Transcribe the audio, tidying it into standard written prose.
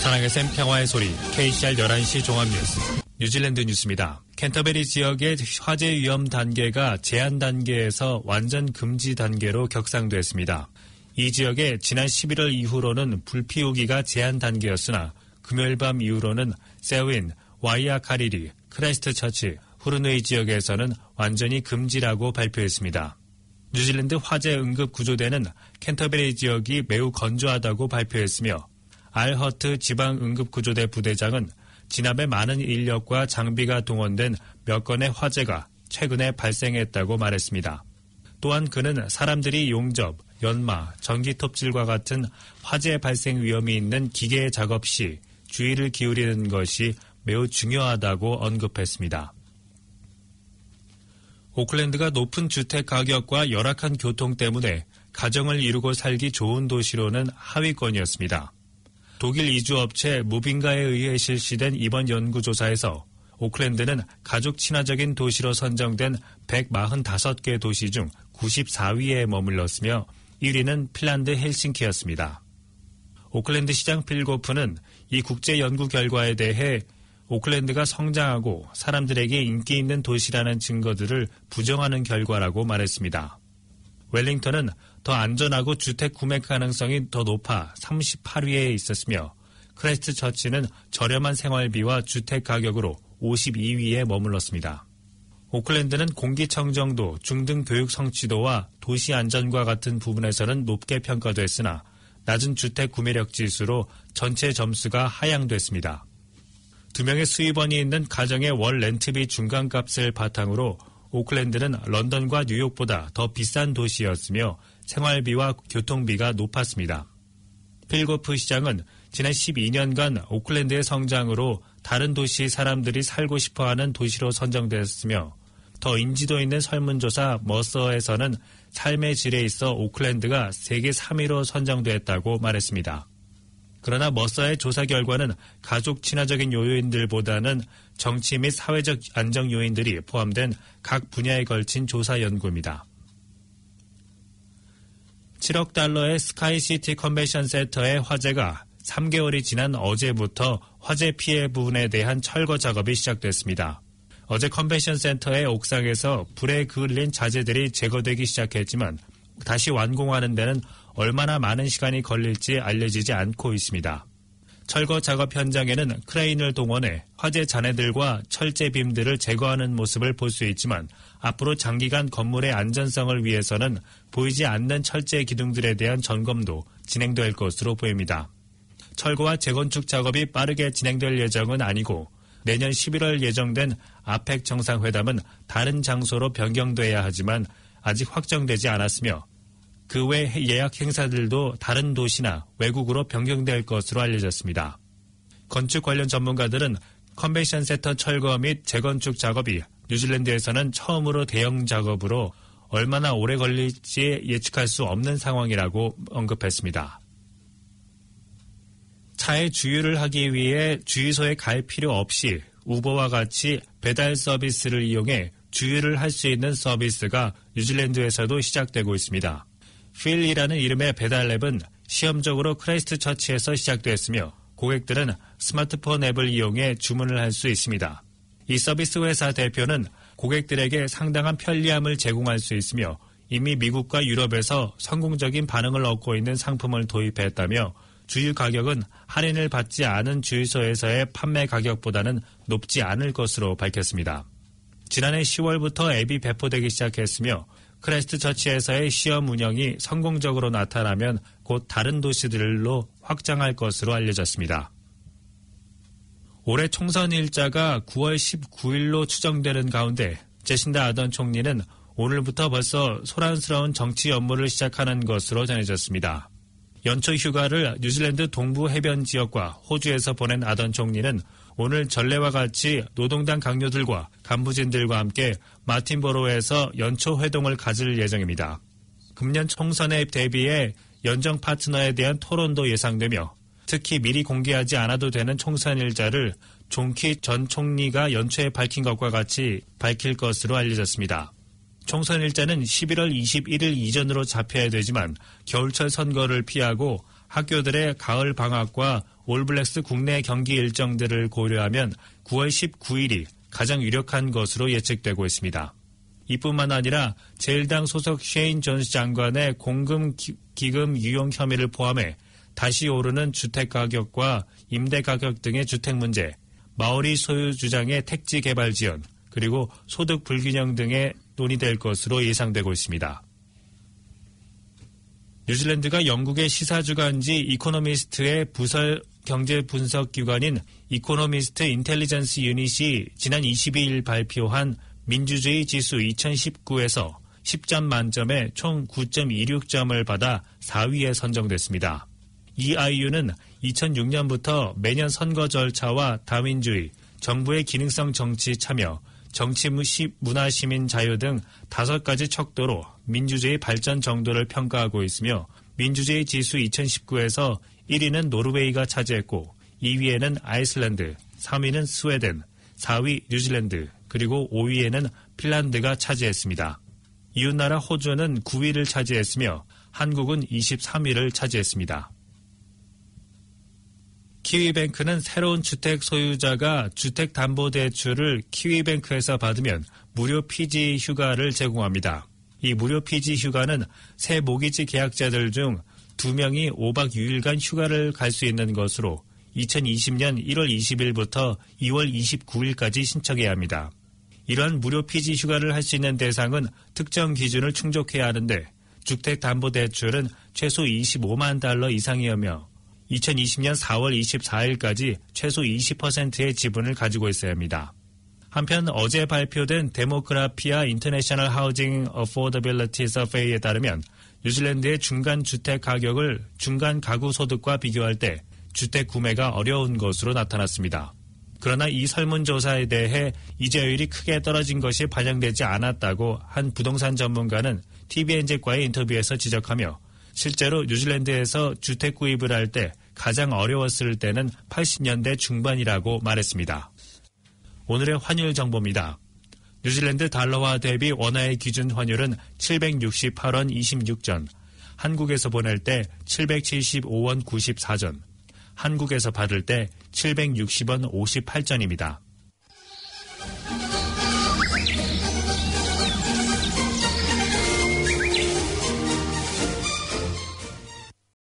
사랑의 샘 평화의 소리 KCR 11시 종합뉴스 뉴질랜드 뉴스입니다. 캔터베리 지역의 화재 위험 단계가 제한 단계에서 완전 금지 단계로 격상됐습니다. 이 지역에 지난 11월 이후로는 불피우기가 제한 단계였으나 금요일 밤 이후로는 세윈, 와이아카리리, 크라이스트처치, 후르누이 지역에서는 완전히 금지라고 발표했습니다. 뉴질랜드 화재 응급 구조대는 캔터베리 지역이 매우 건조하다고 발표했으며 알허트 지방응급구조대 부대장은 진압에 많은 인력과 장비가 동원된 몇 건의 화재가 최근에 발생했다고 말했습니다. 또한 그는 사람들이 용접, 연마, 전기톱질과 같은 화재 발생 위험이 있는 기계 작업 시 주의를 기울이는 것이 매우 중요하다고 언급했습니다. 오클랜드가 높은 주택 가격과 열악한 교통 때문에 가정을 이루고 살기 좋은 도시로는 하위권이었습니다. 독일 이주업체 무빙가에 의해 실시된 이번 연구조사에서 오클랜드는 가족 친화적인 도시로 선정된 145개 도시 중 94위에 머물렀으며 1위는 핀란드 헬싱키였습니다. 오클랜드 시장 필고프는 이 국제 연구 결과에 대해 오클랜드가 성장하고 사람들에게 인기 있는 도시라는 증거들을 부정하는 결과라고 말했습니다. 웰링턴은 더 안전하고 주택 구매 가능성이 더 높아 38위에 있었으며 크라이스트처치는 저렴한 생활비와 주택 가격으로 52위에 머물렀습니다. 오클랜드는 공기청정도, 중등 교육 성취도와 도시 안전과 같은 부분에서는 높게 평가됐으나 낮은 주택 구매력 지수로 전체 점수가 하향됐습니다. 2명의 수입원이 있는 가정의 월 렌트비 중간값을 바탕으로 오클랜드는 런던과 뉴욕보다 더 비싼 도시였으며 생활비와 교통비가 높았습니다. 필고프 시장은 지난 12년간 오클랜드의 성장으로 다른 도시 사람들이 살고 싶어하는 도시로 선정됐으며 더 인지도 있는 설문조사 머서에서는 삶의 질에 있어 오클랜드가 세계 3위로 선정됐다고 말했습니다. 그러나 머서의 조사 결과는 가족 친화적인 요인들보다는 정치 및 사회적 안정 요인들이 포함된 각 분야에 걸친 조사 연구입니다. 7억 달러의 스카이시티 컨벤션 센터의 화재가 3개월이 지난 어제부터 화재 피해 부분에 대한 철거 작업이 시작됐습니다. 어제 컨벤션 센터의 옥상에서 불에 그을린 자재들이 제거되기 시작했지만 다시 완공하는 데는 얼마나 많은 시간이 걸릴지 알려지지 않고 있습니다. 철거 작업 현장에는 크레인을 동원해 화재 잔해들과 철제빔들을 제거하는 모습을 볼 수 있지만 앞으로 장기간 건물의 안전성을 위해서는 보이지 않는 철제 기둥들에 대한 점검도 진행될 것으로 보입니다. 철거와 재건축 작업이 빠르게 진행될 예정은 아니고 내년 11월 예정된 아펙 정상회담은 다른 장소로 변경돼야 하지만 아직 확정되지 않았으며 그 외 예약 행사들도 다른 도시나 외국으로 변경될 것으로 알려졌습니다. 건축 관련 전문가들은 컨벤션 센터 철거 및 재건축 작업이 뉴질랜드에서는 처음으로 대형 작업으로 얼마나 오래 걸릴지 예측할 수 없는 상황이라고 언급했습니다. 차에 주유를 하기 위해 주유소에 갈 필요 없이 우버와 같이 배달 서비스를 이용해 주유를 할 수 있는 서비스가 뉴질랜드에서도 시작되고 있습니다. 필이라는 이름의 배달 앱은 시험적으로 크라이스트처치에서 시작됐으며 고객들은 스마트폰 앱을 이용해 주문을 할 수 있습니다. 이 서비스 회사 대표는 고객들에게 상당한 편리함을 제공할 수 있으며 이미 미국과 유럽에서 성공적인 반응을 얻고 있는 상품을 도입했다며 주유 가격은 할인을 받지 않은 주유소에서의 판매 가격보다는 높지 않을 것으로 밝혔습니다. 지난해 10월부터 앱이 배포되기 시작했으며 크라이스트처치에서의 시험 운영이 성공적으로 나타나면 곧 다른 도시들로 확장할 것으로 알려졌습니다. 올해 총선 일자가 9월 19일로 추정되는 가운데 제신다 아던 총리는 오늘부터 벌써 소란스러운 정치 업무를 시작하는 것으로 전해졌습니다. 연초 휴가를 뉴질랜드 동부 해변 지역과 호주에서 보낸 아던 총리는 오늘 전례와 같이 노동당 강요들과 간부진들과 함께 마틴보로에서 연초 회동을 가질 예정입니다. 금년 총선에 대비해 연정 파트너에 대한 토론도 예상되며 특히 미리 공개하지 않아도 되는 총선 일자를 존키 전 총리가 연초에 밝힌 것과 같이 밝힐 것으로 알려졌습니다. 총선 일자는 11월 21일 이전으로 잡혀야 되지만 겨울철 선거를 피하고 학교들의 가을 방학과 올블랙스 국내 경기 일정들을 고려하면 9월 19일이 가장 유력한 것으로 예측되고 있습니다. 이뿐만 아니라 제1당 소속 셰인 존스 장관의 공금 기금 유용 혐의를 포함해 다시 오르는 주택가격과 임대가격 등의 주택 문제, 마오리 소유 주장의 택지 개발 지연, 그리고 소득 불균형 등에 논의될 것으로 예상되고 있습니다. 뉴질랜드가 영국의 시사주간지 이코노미스트의 부설 경제 분석 기관인 이코노미스트 인텔리전스 유닛이 지난 22일 발표한 민주주의 지수 2019에서 10점 만점에 총 9.26점을 받아 4위에 선정됐습니다. 이 IU는 2006년부터 매년 선거 절차와 다민주의, 정부의 기능성 정치 참여, 정치 문화 시민 자유 등 5가지 척도로 민주주의 발전 정도를 평가하고 있으며 민주주의 지수 2019에서 1위는 노르웨이가 차지했고 2위에는 아이슬란드, 3위는 스웨덴, 4위 뉴질랜드, 그리고 5위에는 핀란드가 차지했습니다. 이웃나라 호주는 9위를 차지했으며 한국은 23위를 차지했습니다. 키위뱅크는 새로운 주택 소유자가 주택담보대출을 키위뱅크에서 받으면 무료 피지 휴가를 제공합니다. 이 무료 피지 휴가는 새 모기지 계약자들 중 2명이 5박 6일간 휴가를 갈 수 있는 것으로 2020년 1월 20일부터 2월 29일까지 신청해야 합니다. 이러한 무료 피지 휴가를 할 수 있는 대상은 특정 기준을 충족해야 하는데 주택담보대출은 최소 25만 달러 이상이며 2020년 4월 24일까지 최소 20%의 지분을 가지고 있어야 합니다. 한편 어제 발표된 데모그라피아 인터내셔널 하우징 어포더빌리티 서베이에 따르면 뉴질랜드의 중간 주택 가격을 중간 가구 소득과 비교할 때 주택 구매가 어려운 것으로 나타났습니다. 그러나 이 설문조사에 대해 이자율이 크게 떨어진 것이 반영되지 않았다고 한 부동산 전문가는 TVNZ과의 인터뷰에서 지적하며 실제로 뉴질랜드에서 주택 구입을 할 때 가장 어려웠을 때는 80년대 중반이라고 말했습니다. 오늘의 환율 정보입니다. 뉴질랜드 달러화 대비 원화의 기준 환율은 768원 26전, 한국에서 보낼 때 775원 94전, 한국에서 받을 때 760원 58전입니다.